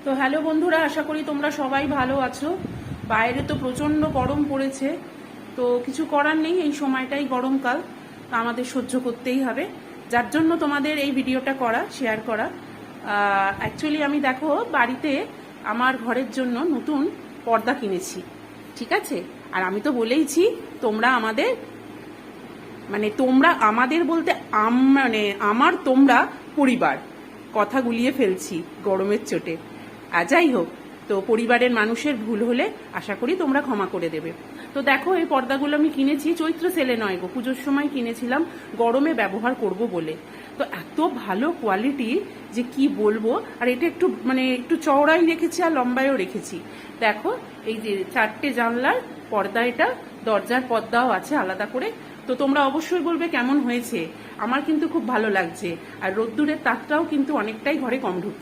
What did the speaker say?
তো হ্যালো বন্ধুরা, আশা করি তোমরা সবাই ভালো আছো। বাইরে তো প্রচণ্ড গরম পড়েছে, তো কিছু করার নেই, এই সময়টাই গরমকাল, তা আমাদের সহ্য করতেই হবে। যার জন্য তোমাদের এই ভিডিওটা করা, শেয়ার করা। অ্যাকচুয়ালি আমি দেখো বাড়িতে আমার ঘরের জন্য নতুন পর্দা কিনেছি, ঠিক আছে। আর আমি তো বলেইছি তোমরা আমাদের, মানে তোমরা আমাদের বলতে মানে আমার তোমরা পরিবার, কথা গুলিয়ে ফেলছি গরমের চোটে। যাই হোক, তো পরিবারের মানুষের ভুল হলে আশা করি তোমরা ক্ষমা করে দেবে। তো দেখো এই পর্দাগুলো আমি কিনেছি চৈত্র সেলে নয় গো, পুজোর সময় কিনেছিলাম গরমে ব্যবহার করব বলে। তো এত ভালো কোয়ালিটি যে কি বলবো। আর এটা একটু মানে একটু চওড়াই রেখেছি আর লম্বায়ও রেখেছি। দেখো এই যে 4টে জানলার পর্দা, এটা দরজার পর্দাও আছে আলাদা করে। তো তোমরা অবশ্যই বলবে কেমন হয়েছে। আমার কিন্তু খুব ভালো লাগছে, আর রোদ্দুরের তাপটাও কিন্তু অনেকটাই ঘরে কম ঢুকছে।